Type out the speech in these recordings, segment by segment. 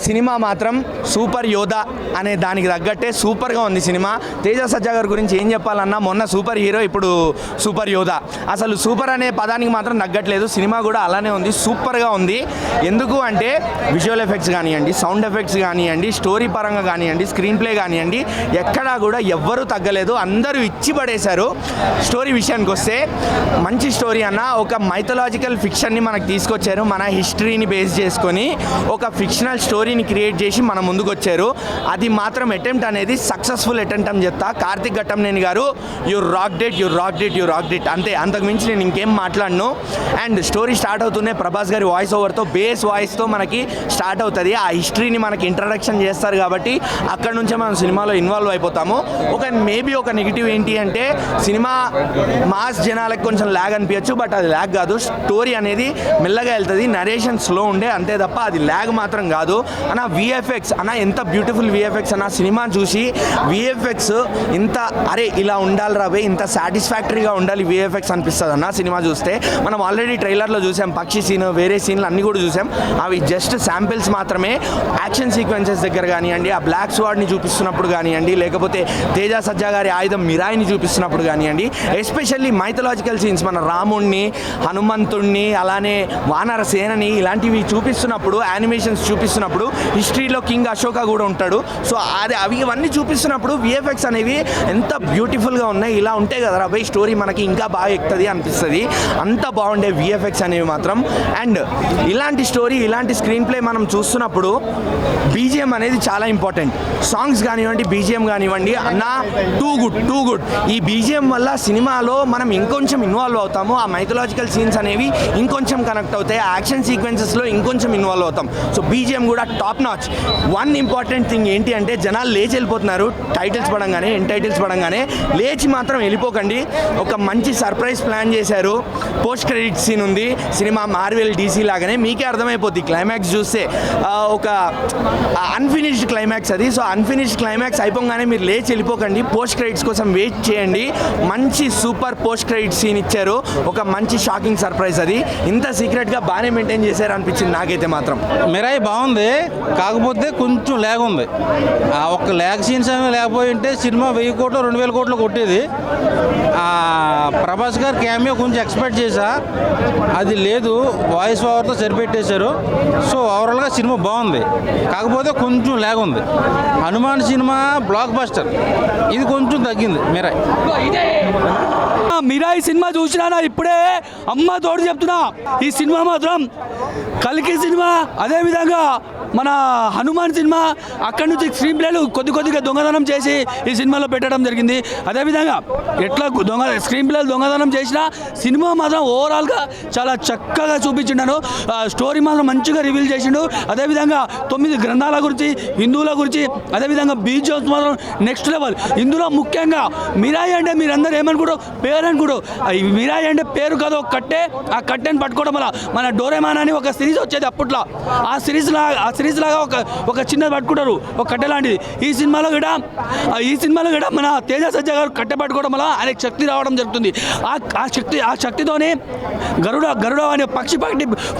Cinema మాత్రం super యోధా అనే దానికి తగ్గట్టే సూపర్గా ఉంది సినిమా. తేజ సజ్జా గారి గురించి ఏం చెప్పాలన్నా, మొన్న సూపర్ హీరో, ఇప్పుడు సూపర్ యోధా. అసలు సూపర్ అనే పదానికి మాత్రం తగ్గట్లేదు. సినిమా కూడా అలానే ఉంది, సూపర్గా ఉంది. ఎందుకు అంటే విజువల్ ఎఫెక్ట్స్ కానివ్వండి, సౌండ్ ఎఫెక్ట్స్ కానివ్వండి, స్టోరీ పరంగా కానివ్వండి, స్క్రీన్ ప్లే కానివ్వండి, ఎక్కడా కూడా ఎవ్వరూ తగ్గలేదు. అందరూ ఇచ్చి పడేశారు. స్టోరీ విషయానికి వస్తే మంచి స్టోరీ అన్న. ఒక మైథలాజికల్ ఫిక్షన్ని మనకు తీసుకొచ్చారు. మన హిస్టరీని బేస్ చేసుకొని ఒక ఫిక్షనల్ స్టోరీని క్రియేట్ చేసి మన ముందుకు వచ్చారు. అది మాత్రం అటెంప్ట్ అనేది సక్సెస్ఫుల్ అటెంప్ట్ అని చెప్తా. కార్తిక్ ఘట్టంనేని గారు, యూ రాక్డ్ ఇట్ అంతే. అంతకుమించి నేను ఇంకేం మాట్లాడను. అండ్ స్టోరీ స్టార్ట్ అవుతూనే ప్రభాస్ గారి వాయిస్ ఓవర్తో, బేస్ వాయిస్తో మనకి స్టార్ట్ అవుతుంది. ఆ హిస్టరీని మనకి ఇంట్రడక్షన్ చేస్తారు కాబట్టి అక్కడ నుంచే మనం సినిమాలో ఇన్వాల్వ్ అయిపోతాము. మేబీ ఒక నెగిటివ్ ఏంటి అంటే సినిమా మాస్ జనాలకు కొంచెం ల్యాగ్ అనిపించచ్చు, బట్ అది ల్యాగ్ కాదు. స్టోరీ అనేది మెల్లగా వెళ్తుంది, నరేషన్ స్లో ఉండే అంతే తప్ప అది ల్యాగ్ మాత్రం కాదు అన్న. విఎఫ్ఎక్స్ అన్న, ఎంత బ్యూటిఫుల్ విఎఫ్ఎక్స్ అన్న. సినిమా చూసి విఎఫ్ఎక్స్ ఇంత అరే ఇలా ఉండాలి రాబే, ఇంత సాటిస్ఫాక్టరీగా ఉండాలి విఎఫ్ఎక్స్ అనిపిస్తుంది అన్న సినిమా చూస్తే. మనం ఆల్రెడీ ట్రైలర్లో చూసాం, పక్షి సీన్, వేరే సీన్లు అన్నీ కూడా చూసాం. అవి జస్ట్ శాంపిల్స్ మాత్రమే. యాక్షన్ సీక్వెన్సెస్ దగ్గర కానివ్వండి, ఆ బ్లాక్ స్వాడ్ని చూపిస్తున్నప్పుడు కానివ్వండి, లేకపోతే తేజ సజ్జా గారి ఆయుధం మిరాయిని చూపిస్తున్నప్పుడు కానివ్వండి, ఎస్పెషల్లీ మైథలాజికల్ సీన్స్, మన రాముణ్ణి, హనుమంతుణ్ణి, అలానే వానర సేనని, ఇలాంటివి చూపిస్తున్నప్పుడు, యానిమేషన్స్ చూపిస్తున్నప్పుడు, హిస్టరీలో కింగ్ అశోక కూడా ఉంటాడు. సో ఇవన్నీ చూపిస్తున్నప్పుడు విఎఫ్ఎక్స్ అనేవి ఎంత బ్యూటిఫుల్గా ఉన్నాయి. ఇలా ఉంటే కదా రాబోయే స్టోరీ మనకి ఇంకా బాగా ఎక్కుతుంది అనిపిస్తుంది. అంత బాగుండే విఎఫ్ఎక్స్ అనేవి మాత్రం. అండ్ ఇలాంటి స్టోరీ, ఇలాంటి స్క్రీన్ ప్లే మనం చూస్తున్నప్పుడు బీజిఎం అనేది చాలా ఇంపార్టెంట్. సాంగ్స్ కానివ్వండి, బీజిఎం కానివ్వండి అన్న, టూ గుడ్. ఈ బీజిఎం వల్ల సినిమాలో మనం ఇంకొంచెం ఇన్వాల్వ్ అవుతాము. ఆ మైథలాజికల్ సీన్స్ అనేవి ఇంకొంచెం కనెక్ట్ అవుతాయి. ఆ యాక్షన్ సీక్వెన్సెస్లో ఇంకొంచెం ఇన్వాల్వ్ అవుతాం. సో బీజిఎం కూడా top notch. One important thing ఏంటి అంటే జనాలు లేచి వెళ్ళిపోతున్నారు. టైటిల్స్ పడంగానే, ఎండ్ టైటిల్స్ పడంగానే లేచి మాత్రం వెళ్ళిపోకండి. ఒక మంచి సర్ప్రైజ్ ప్లాన్ చేశారు. పోస్ట్ క్రెడిట్ సీన్ ఉంది. సినిమా మార్వెల్, డీసీ లాగానే మీకే అర్థమైపోద్ది. క్లైమాక్స్ చూస్తే ఒక అన్ఫినిష్డ్ క్లైమాక్స్ అది. సో అన్ఫినిష్డ్ క్లైమాక్స్ అయిపోగానే మీరు లేచి వెళ్ళిపోకండి. పోస్ట్ క్రెడిట్స్ కోసం వెయిట్ చేయండి. మంచి సూపర్ పోస్ట్ క్రెడిట్ సీన్ ఇచ్చారు. ఒక మంచి షాకింగ్ సర్ప్రైజ్ అది. ఇంత సీక్రెట్గా బాగానే మెయింటైన్ చేశారు అనిపించింది నాకైతే మాత్రం. మిరాయి బాగుంది, కాకపోతే కొంచెం ల్యాగ్ ఉంది. ఒక్క ల్యాగ్ సీన్స్ అనేవి లేకపోయి ఉంటే సినిమా 1000 కోట్లు 2000 కోట్లు కొట్టేది. ప్రభాస్ గారు క్యామియో కొంచెం ఎక్స్పెక్ట్ చేశా, అది లేదు. వాయిస్ ఓవర్తో సరిపెట్టేశారు. సో ఓవరాల్గా సినిమా బాగుంది, కాకపోతే కొంచెం ల్యాగ్ ఉంది. హనుమాన్ సినిమా బ్లాక్ బస్టర్, ఇది కొంచెం తగ్గింది మిరాయి. మిరాయి సినిమా చూసినా ఇప్పుడే అమ్మ తోడు చెప్తున్నా. ఈ సినిమా మాత్రం కల్కి సినిమా, అదేవిధంగా మన హనుమాన్ సినిమా, అక్కడి నుంచి స్క్రీన్ ప్లేలు కొద్దిగా దొంగతనం చేసి ఈ సినిమాలో పెట్టడం జరిగింది. అదేవిధంగా ఎట్లా స్క్రీన్ ప్లేలు దొంగతనం చేసినా సినిమా మాత్రం ఓవరాల్గా చాలా చక్కగా చూపించిండను. స్టోరీ మాత్రం మంచిగా రివీల్ చేసిండు. అదేవిధంగా 9 గ్రంథాల గురించి, హిందువుల గురించి, అదేవిధంగా బీజోస్ మాత్రం నెక్స్ట్ లెవెల్. ఇందులో ముఖ్యంగా మిరాయి అంటే మీరందరూ ఏమనుకుంటారు, పేరు అనుకుంటారు. మిరాయి అంటే పేరు కాదు, ఒక కట్టె. ఆ కట్టెని పట్టుకోవడం వల్ల మన డోరేమాన్ అని ఒక సిరీస్ వచ్చేది అప్పట్లో. ఆ సిరీస్ లాగా ఒక చిన్నది పట్టుకుంటారు, ఒక కట్టె లాంటిది. ఈ సినిమాలో కూడా మన తేజ సజ్జా గారు కట్టె పట్టుకోవడం వల్ల ఆయనకు శక్తి రావడం జరుగుతుంది. ఆ శక్తితోనే గరుడ అనే పక్షి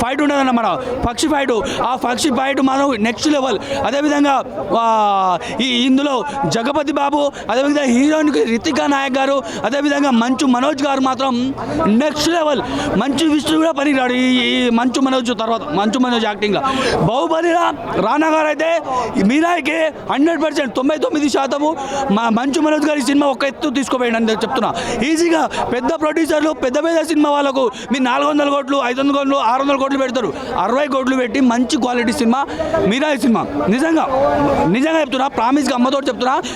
ఫైట్ ఉండదన్నమాట. పక్షి ఫైట్ మనం నెక్స్ట్ లెవెల్. అదేవిధంగా ఇందులో జగపతి బాబు, అదేవిధంగా హీరోయిన్ రితికా నాయక్ గారు, అదేవిధంగా మంచు మనోజ్ గారు మాత్రం నెక్స్ట్ లెవెల్. మంచు విష్ణు కూడా పనికిరాడు ఈ మంచు మనోజ్ తర్వాత, మంచు మనోజ్ యాక్టింగ్లో. బాహుబలిలో రానా గారు అయితే మీరాయికి 100%, 99% మంచు మనోజ్ గారి సినిమా ఒక ఎత్తు తీసుకోపోయింది అని చెప్తున్నా. ఈజీగా పెద్ద ప్రొడ్యూసర్లు పెద్ద సినిమా వాళ్ళకు మీరు 400 కోట్లు 500 కోట్లు 600 కోట్లు పెడతారు. 60 కోట్లు పెట్టి మంచి క్వాలిటీ సినిమా మిరాయి సినిమా. నిజంగా చెప్తున్నా, ప్రామిస్గా అమ్మతోటి చెప్తున్నా.